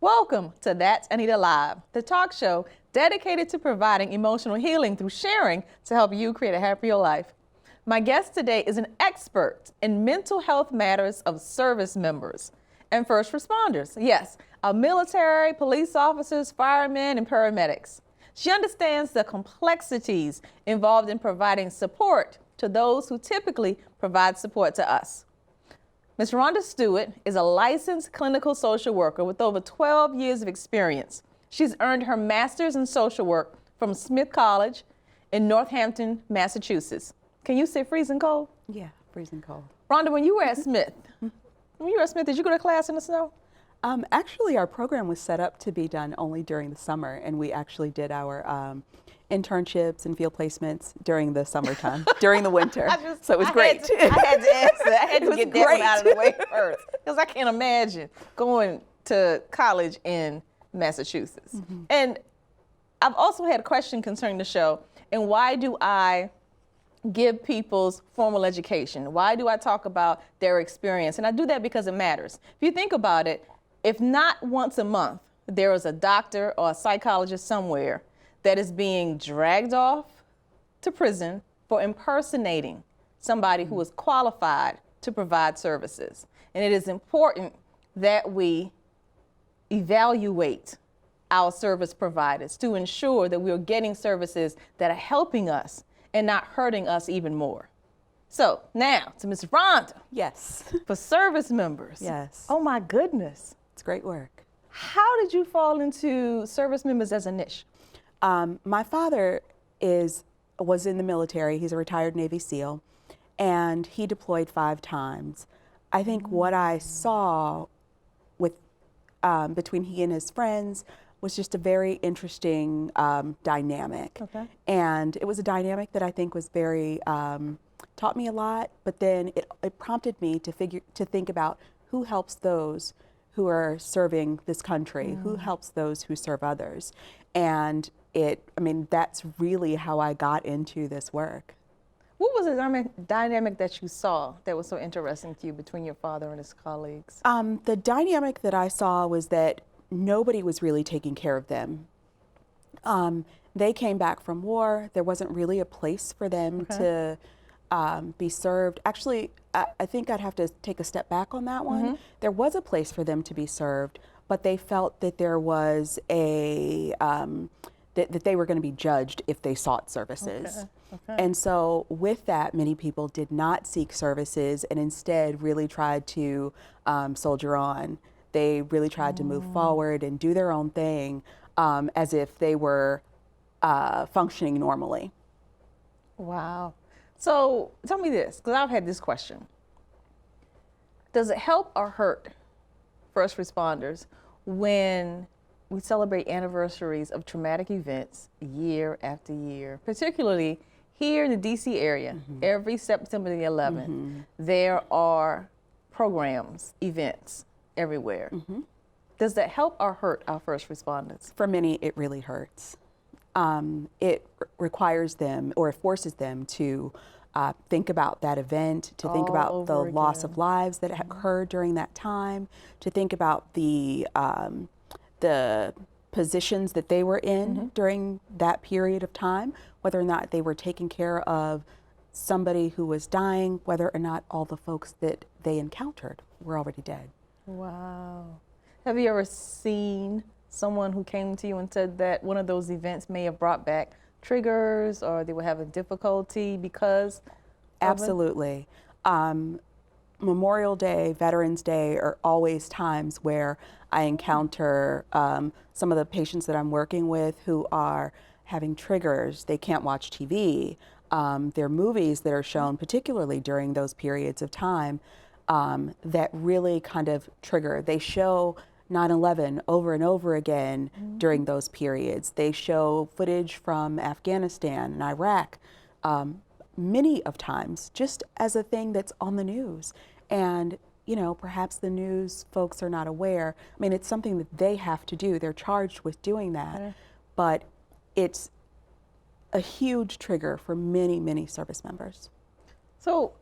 Welcome to That's Anita Live, the talk show dedicated to providing emotional healing through sharing to help you create a happier life. My guest today is an expert in mental health matters of service members and first responders. Yes, our military, police officers, firemen, and paramedics. She understands the complexities involved in providing support to those who typically provide support to us. Ms. Rhonda Stewart is a licensed clinical social worker with over 12 years of experience. She's earned her master's in social work from Smith College in Northampton, Massachusetts. Can you say freezing cold? Yeah, freezing cold. Rhonda, when you were at Smith, did you go to class in the snow? Actually, our program was set up to be done only during the summer, and we actually did our internships and field placements during the summertime, during the winter. So it was great. I had to answer. I had to get that one great. out of the way first, because I can't imagine going to college in Massachusetts. Mm-hmm. And I've also had a question concerning the show, and why do I give people's formal education? Why do I talk about their experience? And I do that because it matters. If you think about it, if not once a month, there is a doctor or a psychologist somewhere that is being dragged off to prison for impersonating somebody who is qualified to provide services. And it is important that we evaluate our service providers to ensure that we are getting services that are helping us and not hurting us even more. So now to Ms. Rhonda. Yes. For service members. Yes. Oh my goodness. It's great work. How did you fall into service members as a niche? My father was in the military. He's a retired Navy SEAL, and he deployed 5 times. I think what I saw with between he and his friends was just a very interesting dynamic. Okay. And it was a dynamic that I think was very, taught me a lot, but then it prompted me to think about who helps those who are serving this country, who helps those who serve others. And that's really how I got into this work. What was the dynamic that you saw that was so interesting to you between your father and his colleagues? The dynamic that I saw was that nobody was really taking care of them. They came back from war. There wasn't really a place for them to be served. Actually, I think I'd have to take a step back on that one. There was a place for them to be served, but they felt that there was that they were going to be judged if they sought services. And so with that, many people did not seek services and instead really tried to soldier on. They really tried to move forward and do their own thing as if they were functioning normally. Wow. So tell me this, because I've had this question. Does it help or hurt first responders when we celebrate anniversaries of traumatic events year after year, particularly here in the DC area? Every September the 11th, there are programs, events everywhere. Does that help or hurt our first responders? For many, it really hurts. It requires them or forces them to think about that event, to think about the loss of lives that occurred during that time, to think about the positions that they were in during that period of time, whether or not they were taking care of somebody who was dying, whether or not all the folks that they encountered were already dead. Wow. Have you ever seen someone who came to you and said that one of those events may have brought back triggers or they were having difficulty because? Absolutely. Memorial Day, Veterans Day are always times where I encounter some of the patients that I'm working with who are having triggers. They can't watch TV. There are movies that are shown, particularly during those periods of time, that really kind of trigger. They show 9/11 over and over again during those periods. They show footage from Afghanistan and Iraq many of times just as a thing that's on the news. And perhaps the news folks are not aware. I mean, it's something that they have to do. They're charged with doing that. But it's a huge trigger for many, many service members. So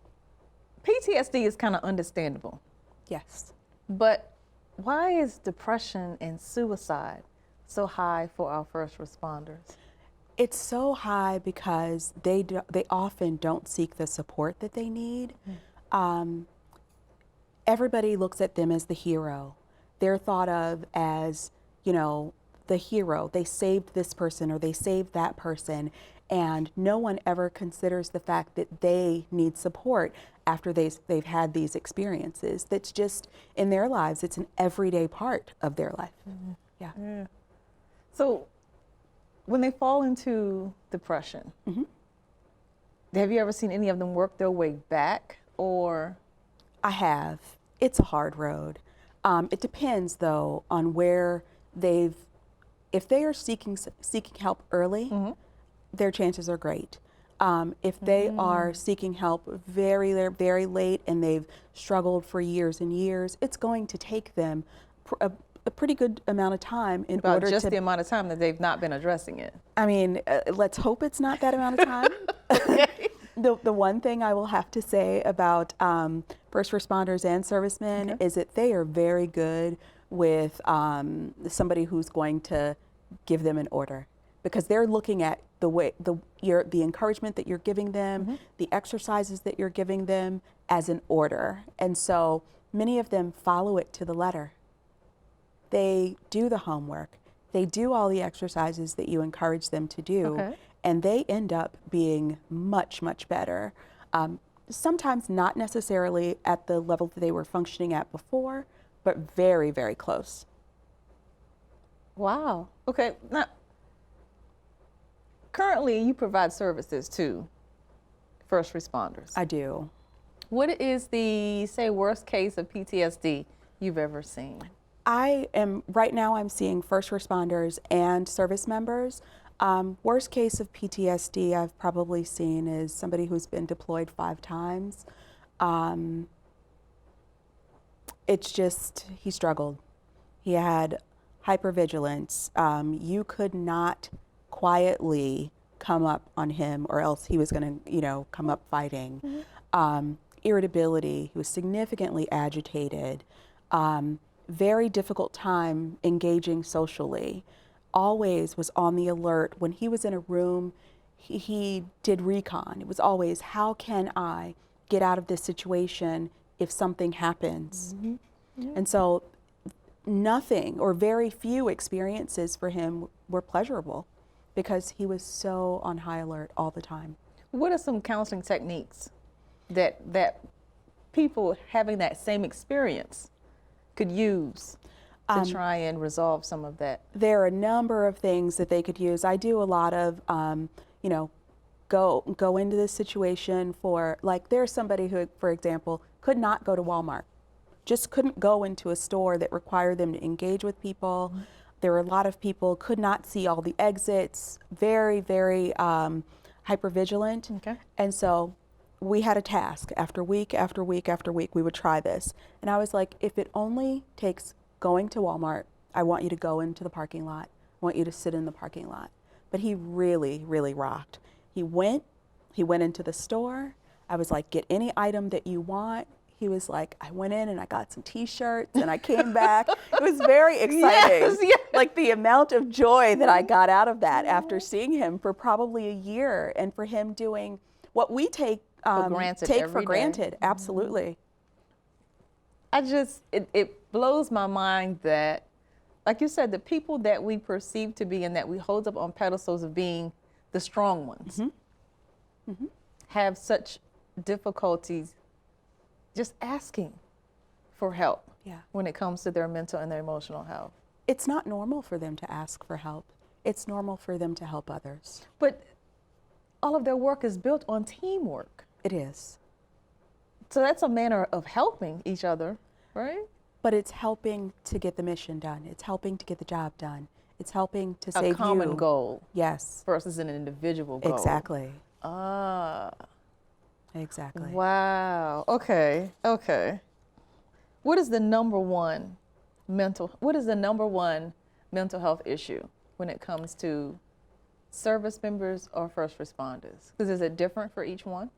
PTSD is kind of understandable. Yes. But Why is depression and suicide so high for our first responders? It's so high because they often don't seek the support that they need. Everybody looks at them as the hero. They're thought of as, you know, the hero. They saved this person or they saved that person, and no one ever considers the fact that they need support after they've had these experiences. That's just in their lives. It's an everyday part of their life. Yeah. So when they fall into depression, have you ever seen any of them work their way back, or? I have. It's a hard road. It depends, though, on where if they are seeking help early, their chances are great. If they are seeking help very, very late and they've struggled for years and years, it's going to take them a pretty good amount of time in About order just to. the amount of time that they've not been addressing it. I mean, let's hope it's not that amount of time. The one thing I will have to say about first responders and servicemen is that they are very good with somebody who's going to give them an order, because they're looking at the encouragement that you're giving them, the exercises that you're giving them as an order. And so many of them follow it to the letter. They do the homework. They do all the exercises that you encourage them to do, and they end up being much, much better. Sometimes not necessarily at the level that they were functioning at before, but very, very close. Wow. Okay. Now, currently, you provide services to first responders. I do. What is the, say, worst case of PTSD you've ever seen? Right now I'm seeing first responders and service members. Worst case of PTSD I've probably seen is somebody who's been deployed 5 times. It's just, he struggled. He had hypervigilance. You could not quietly come up on him, or else he was going to, come up fighting. Irritability. He was significantly agitated. Very difficult time engaging socially. Always was on the alert. When he was in a room, he did recon. It was always, how can I get out of this situation if something happens? And so nothing, or very few experiences for him were pleasurable, because he was so on high alert all the time. What are some counseling techniques that people having that same experience could use to try and resolve some of that? There are a number of things that they could use. I do a lot of, go into this situation for, like, there's somebody who, for example, could not go to Walmart, just couldn't go into a store that required them to engage with people. There were a lot of people could not see all the exits, very, very hypervigilant. And so we had a task. After week after week after week, we would try this. And I was like, if it only takes going to Walmart, I want you to go into the parking lot. I want you to sit in the parking lot. But he really, really rocked. He went into the store. I was like, get any item that you want. He was like, I went in and I got some t-shirts and I came back. It was very exciting. Yes. Like the amount of joy that I got out of that after seeing him for probably a year, and for him doing what we take for granted. Absolutely. It blows my mind that, like you said, the people that we perceive to be and that we hold up on pedestals of being the strong ones have such difficulties just asking for help when it comes to their mental and their emotional health. It's not normal for them to ask for help. It's normal for them to help others. But all of their work is built on teamwork. It is. So that's a manner of helping each other, right? But it's helping to get the mission done. It's helping to get the job done. It's helping to save you. A common goal. Yes. Versus an individual goal. Exactly. Exactly. Wow. Okay. What is the number one mental health issue when it comes to service members or first responders? Because is it different for each one?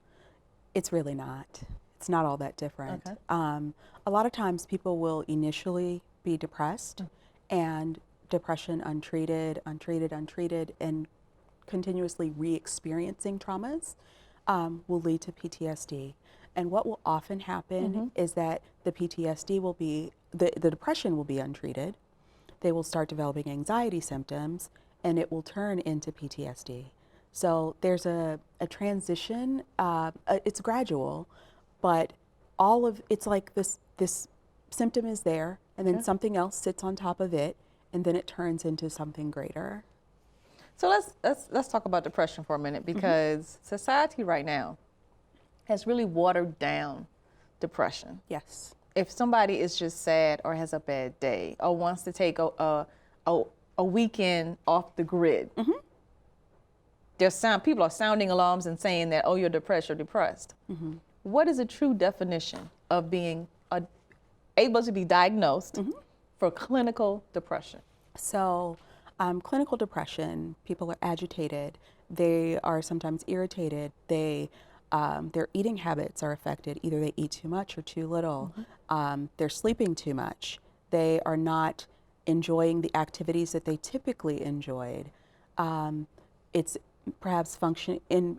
It's really not. It's not all that different. Okay. A lot of times people will initially be depressed, and depression untreated, and continuously re-experiencing traumas will lead to PTSD. And what will often happen is that the PTSD will be, the depression will be untreated. They will start developing anxiety symptoms, and it will turn into PTSD. So there's a transition, it's gradual, but it's like this symptom is there, and then something else sits on top of it, and then it turns into something greater. So let's talk about depression for a minute, because society right now has really watered down depression. Yes. If somebody is just sad or has a bad day or wants to take a weekend off the grid, people are sounding alarms and saying that, oh, you're depressed, you're depressed. What is a true definition of being able to be diagnosed for clinical depression? So clinical depression, people are agitated, they are sometimes irritated, their eating habits are affected. Either they eat too much or too little. They're sleeping too much. They are not enjoying the activities that they typically enjoyed. It's perhaps impacting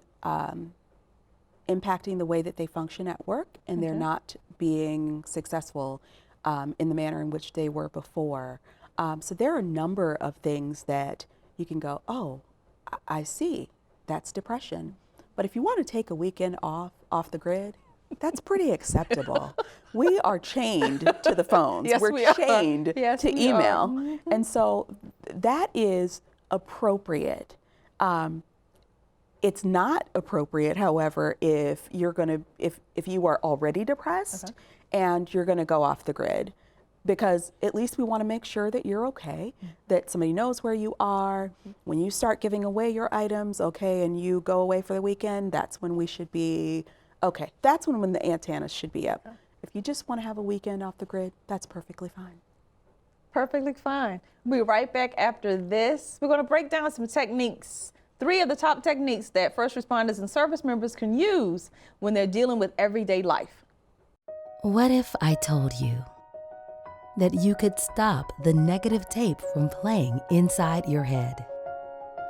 the way that they function at work, and they're not being successful in the manner in which they were before. So there are a number of things that you can go, oh, I see, that's depression. But if you want to take a weekend off the grid, that's pretty acceptable. We are chained to the phones. Yes, We're we are. chained Yes, to we email. are. And so that is appropriate. It's not appropriate, however, if you're if you are already depressed and you're gonna go off the grid, because at least we want to make sure that you're okay, that somebody knows where you are. When you start giving away your items, and you go away for the weekend, that's when we should be, that's when the antennas should be up. If you just want to have a weekend off the grid, that's perfectly fine. Perfectly fine. We'll be right back after this. We're going to break down some techniques, 3 of the top techniques that first responders and service members can use when they're dealing with everyday life. What if I told you that you could stop the negative tape from playing inside your head?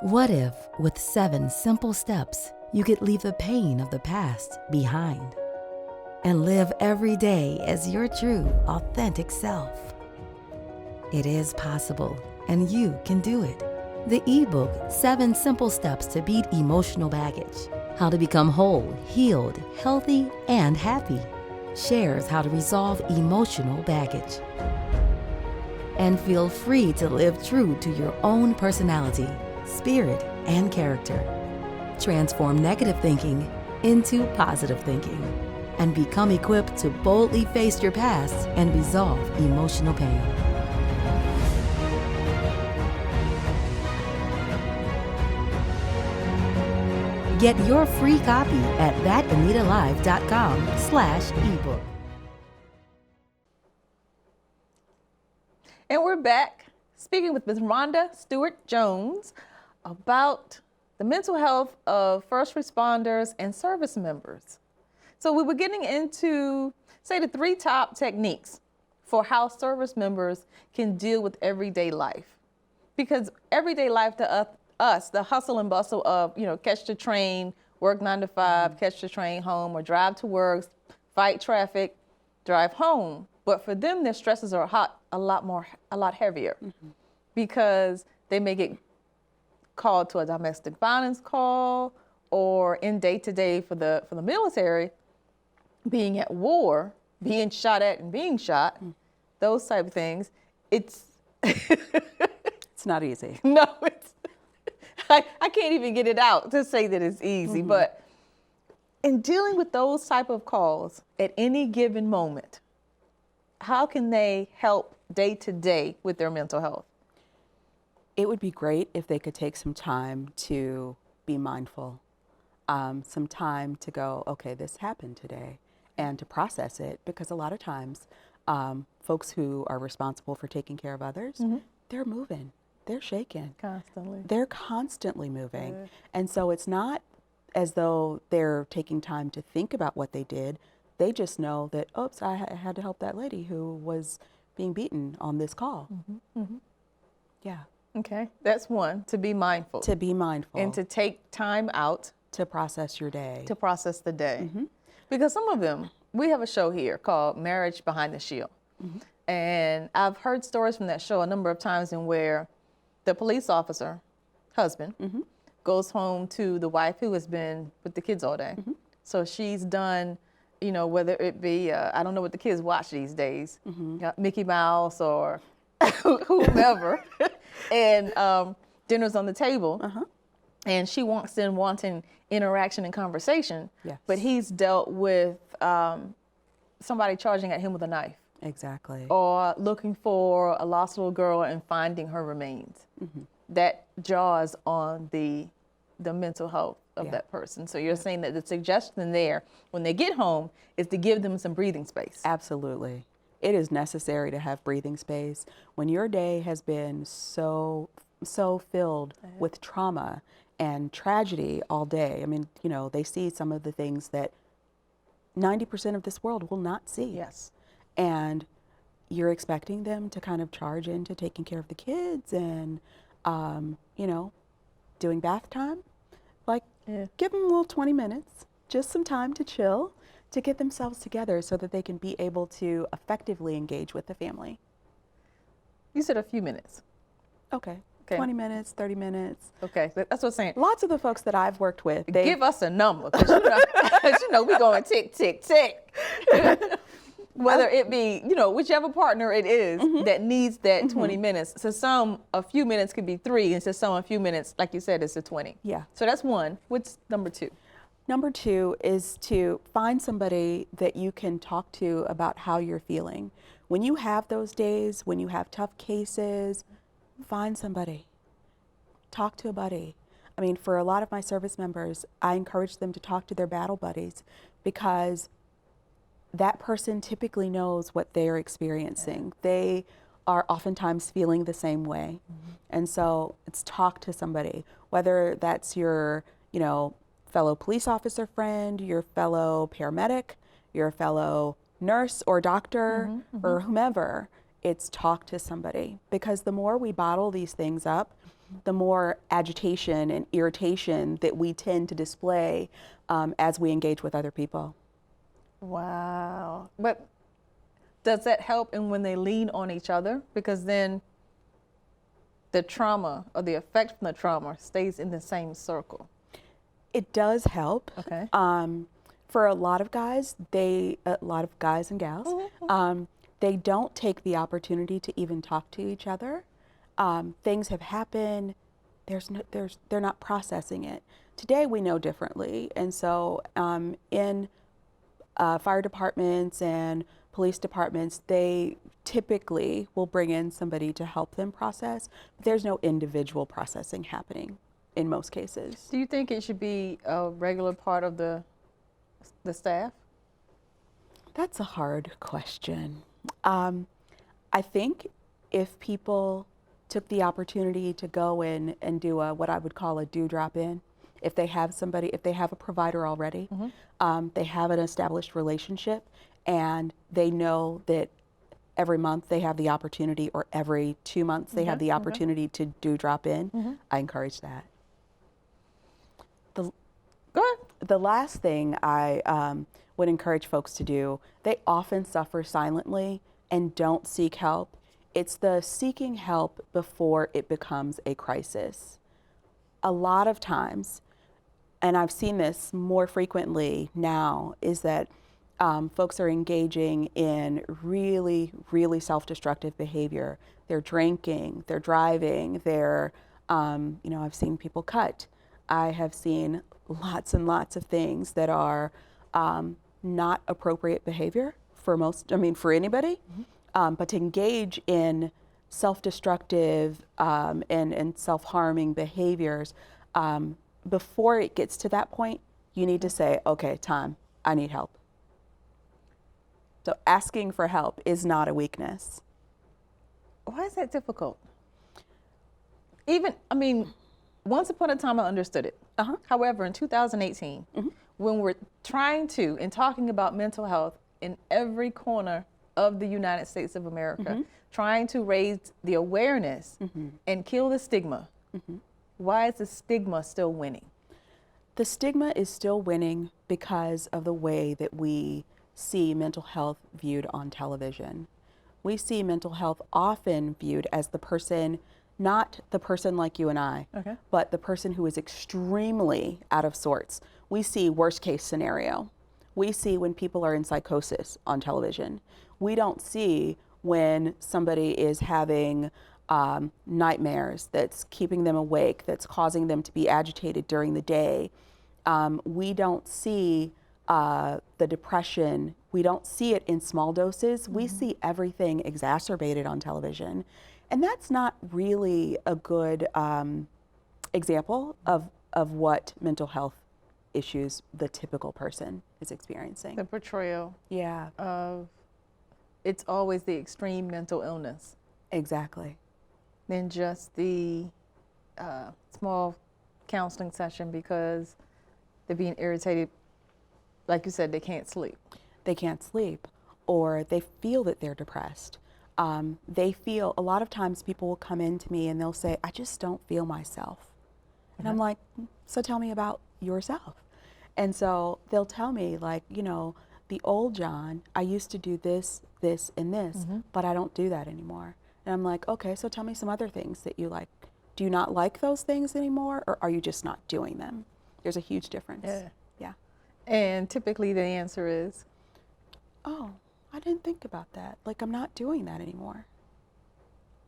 What if, with 7 simple steps, you could leave the pain of the past behind and live every day as your true, authentic self? It is possible, and you can do it. The ebook, 7 Simple Steps to Beat Emotional Baggage: How to Become Whole, Healed, Healthy, and Happy, shares how to resolve emotional baggage and feel free to live true to your own personality, spirit, and character. Transform negative thinking into positive thinking and become equipped to boldly face your past and resolve emotional pain. Get your free copy at thatanitalive.com/ebook. And we're back speaking with Ms. Rhonda Stewart Jones about the mental health of first responders and service members. So we were getting into, say, the 3 top techniques for how service members can deal with everyday life. Because everyday life to us, the hustle and bustle of, catch the train, work 9 to 5, catch the train home, or drive to work, fight traffic, drive home. But for them, their stresses are a lot heavier, because they may get called to a domestic violence call, or in day-to-day for the military, being at war, being shot at and being shot, those type of things. It's It's not easy. no, I can't even get it out to say that it's easy. But in dealing with those type of calls at any given moment, how can they help day to day with their mental health? It would be great if they could take some time to be mindful, some time to go, okay, this happened today, and to process it, because a lot of times folks who are responsible for taking care of others, they're moving, they're shaking. Constantly. They're constantly moving. And so it's not as though they're taking time to think about what they did. They just know that, oops, I had to help that lady who was being beaten on this call. Yeah. Okay, that's one, to be mindful. To be mindful. And to take time out to process your day. to process the day. Because some of them, we have a show here called Marriage Behind the Shield. And I've heard stories from that show a number of times in where the police officer, husband, goes home to the wife who has been with the kids all day. So she's done, you know, whether it be, I don't know what the kids watch these days, Mickey Mouse or whomever, and dinner's on the table. And she walks in wanting interaction and conversation, but he's dealt with somebody charging at him with a knife. Exactly. Or looking for a lost little girl and finding her remains. That jaws on the mental health of that person. So you're saying that the suggestion there, when they get home, is to give them some breathing space. Absolutely. It is necessary to have breathing space. When your day has been so filled with trauma and tragedy all day, I mean, you know, they see some of the things that 90% of this world will not see. Yes. And you're expecting them to kind of charge into taking care of the kids and, you know, doing bath time. Like, give them a little 20 minutes, just some time to chill, to get themselves together so that they can be able to effectively engage with the family. You said a few minutes. Okay. 20 minutes, 30 minutes. Okay, that's what I'm saying. Lots of the folks that I've worked with, they give us a number, because you know, we're going tick, tick, tick. Whether it be, you know, whichever partner it is that needs that 20 minutes. So some, a few minutes could be 3, and so some, a few minutes, like you said, it's a 20. Yeah. So that's one. What's number 2? Number 2 is to find somebody that you can talk to about how you're feeling. When you have those days, when you have tough cases, find somebody. Talk to a buddy. I mean, for a lot of my service members, I encourage them to talk to their battle buddies, because that person typically knows what they're experiencing. They are oftentimes feeling the same way. And so it's talk to somebody, whether that's your, you know, fellow police officer friend, your fellow paramedic, your fellow nurse or doctor or whomever. It's talk to somebody, because the more we bottle these things up, the more agitation and irritation that we tend to display as we engage with other people. Wow. But does that help in when they lean on each other? Because then the trauma or the effect from the trauma stays in the same circle. It does help. Okay. For a lot of guys, a lot of guys and gals, they don't take the opportunity to even talk to each other. Things have happened. They're not processing it. Today we know differently, and so in fire departments and police departments, they typically will bring in somebody to help them process. But there's no individual processing happening in most cases. Do you think it should be a regular part of the staff? That's a hard question. I think if people took the opportunity to go in and do what I would call a drop-in, if they have somebody, if they have a provider already, they have an established relationship, and they know that every month they have the opportunity, or every 2 months they have the opportunity to do drop-in, I encourage that. Go ahead. The last thing I would encourage folks to do, they often suffer silently and don't seek help. It's the seeking help before it becomes a crisis. A lot of times, and I've seen this more frequently now, is that folks are engaging in really, really self-destructive behavior. They're drinking, they're driving, they're, you know, I've seen people cut. I have seen lots and lots of things that are not appropriate behavior for anybody, but to engage in self-destructive and self-harming behaviors, before it gets to that point, you need to say, okay, time, I need help. So asking for help is not a weakness. Why is that difficult? Once upon a time I understood it. However, in 2018, when we're trying to and talking about mental health in every corner of the United States of America, trying to raise the awareness and kill the stigma. Why is the stigma still winning? The stigma is still winning because of the way that we see mental health viewed on television. We see mental health often viewed as the person, not the person like you and I, but the person who is extremely out of sorts. We see worst case scenario. We see when people are in psychosis on television. We don't see when somebody is having nightmares that's keeping them awake, that's causing them to be agitated during the day. We don't see the depression. We don't see it in small doses. We see everything exacerbated on television. And that's not really a good example of what mental health issues the typical person is experiencing. The portrayal Yeah, of it's always the extreme mental illness exactly. than just the small counseling session because they're being irritated. Like you said, they can't sleep. They can't sleep, or they feel that they're depressed. They feel, a lot of times people will come in to me and they'll say, I just don't feel myself. And I'm like, so tell me about yourself. And so they'll tell me, like, you know, the old John, I used to do this, this, and this, but I don't do that anymore. And I'm like, okay, so tell me some other things that you like. Do you not like those things anymore, or are you just not doing them? There's a huge difference. Yeah. And typically the answer is, Oh, I didn't think about that. Like, I'm not doing that anymore.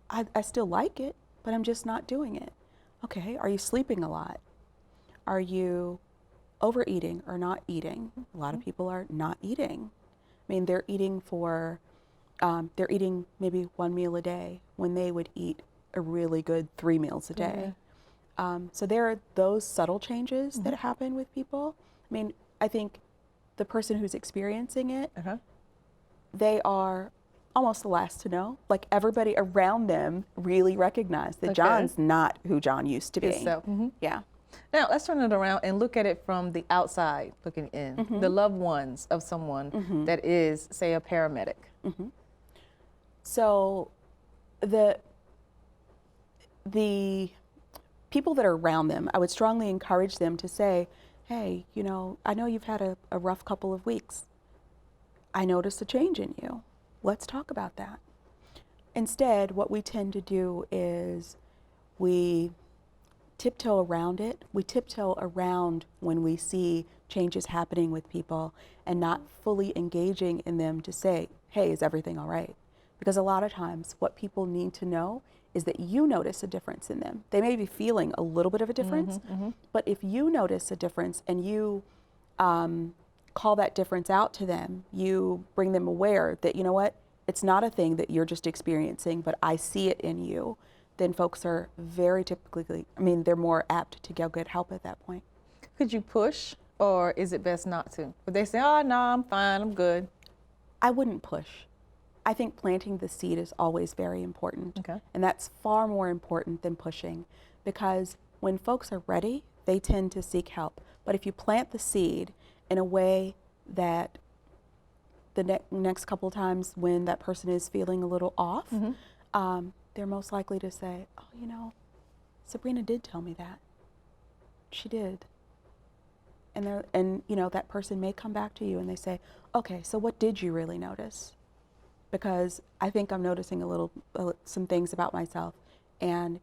I still like it, but I'm just not doing it. Okay, are you sleeping a lot? Are you overeating or not eating? A lot of people are not eating. I mean, they're eating they're eating maybe one meal a day when they would eat a really good 3 meals a day. So there are those subtle changes that happen with people. I mean, I think the person who's experiencing it, they are almost the last to know. Like, everybody around them really recognize that John's not who John used to be. Yeah. Now, let's turn it around and look at it from the outside looking in, the loved ones of someone that is, say, a paramedic. So the people that are around them, I would strongly encourage them to say, hey, you know, I know you've had a rough couple of weeks. I noticed a change in you. Let's talk about that. Instead, what we tend to do is we tiptoe around it. We tiptoe around when we see changes happening with people and not fully engaging in them to say, hey, is everything all right? Because a lot of times what people need to know is that you notice a difference in them. They may be feeling a little bit of a difference, but if you notice a difference and you call that difference out to them, you bring them aware that, you know what, it's not a thing that you're just experiencing, but I see it in you, then folks are very typically, I mean, they're more apt to go get help at that point. Could you push, or is it best not to? But they say, oh, no, I'm fine, I'm good. I wouldn't push. I think planting the seed is always very important. And that's far more important than pushing, because when folks are ready, they tend to seek help. But if you plant the seed in a way that the next couple of times when that person is feeling a little off, they're most likely to say, oh, you know, Sabrina did tell me that. She did. And you know, that person may come back to you and they say, okay, so what did you really notice? Because I think I'm noticing some things about myself, and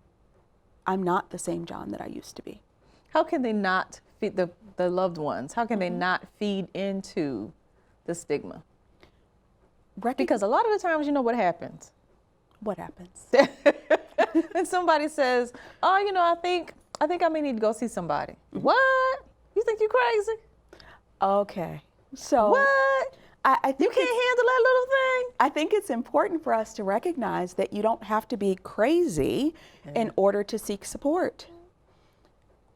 I'm not the same John that I used to be. How can they not feed the loved ones? How can they not feed into the stigma? Because a lot of the times, you know what happens? What happens? And somebody says, oh, you know, I think I may need to go see somebody. What? You think you crazy? Okay. So what? I think you can't handle that little thing? I think it's important for us to recognize that you don't have to be crazy in order to seek support.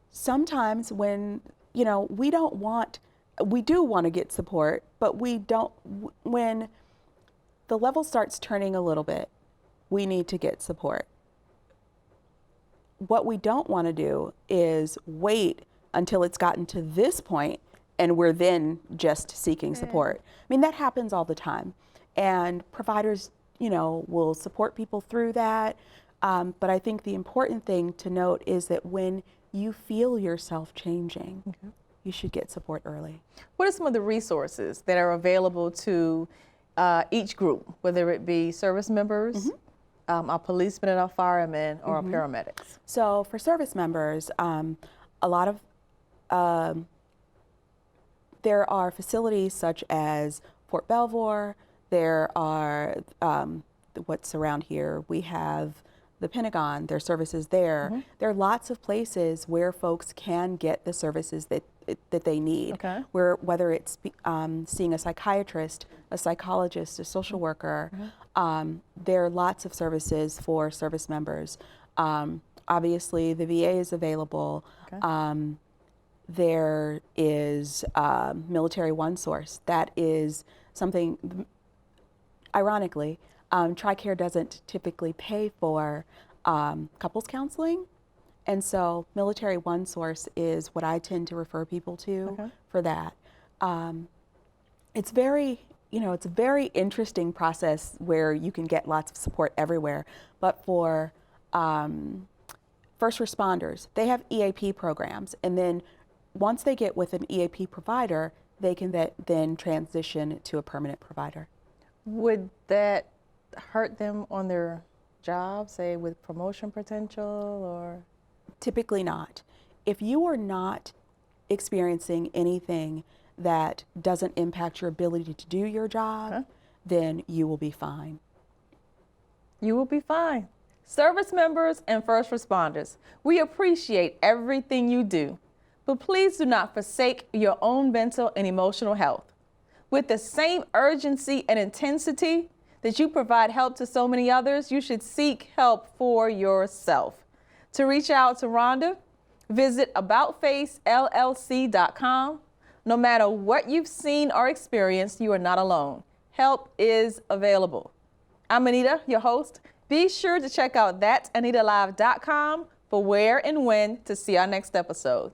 Sometimes when, you know, we do want to get support, but we don't, when the level starts turning a little bit, we need to get support. What we don't want to do is wait until it's gotten to this point and we're then just seeking support. I mean, that happens all the time. And providers, will support people through that. But I think the important thing to note is that when you feel yourself changing, you should get support early. What are some of the resources that are available to each group, whether it be service members, our policemen and our firemen, or our paramedics? So for service members, a lot of, there are facilities such as Fort Belvoir, there are, what's around here, we have the Pentagon, there are services there. There are lots of places where folks can get the services that they need. Whether it's seeing a psychiatrist, a psychologist, a social worker, there are lots of services for service members. Obviously, the VA is available. There is Military One Source. That is something, ironically, TRICARE doesn't typically pay for couples counseling. And so Military One Source is what I tend to refer people to for that. It's it's a very interesting process where you can get lots of support everywhere. But for first responders, they have EAP programs. And then once they get with an EAP provider, they can then transition to a permanent provider. Would that hurt them on their job, say with promotion potential, or? Typically not. If you are not experiencing anything that doesn't impact your ability to do your job, then you will be fine. You will be fine. Service members and first responders, we appreciate everything you do, but please do not forsake your own mental and emotional health. With the same urgency and intensity that you provide help to so many others, you should seek help for yourself. To reach out to Rhonda, visit aboutfacellc.com. No matter what you've seen or experienced, you are not alone. Help is available. I'm Anita, your host. Be sure to check out that'sanitalive.com for where and when to see our next episode.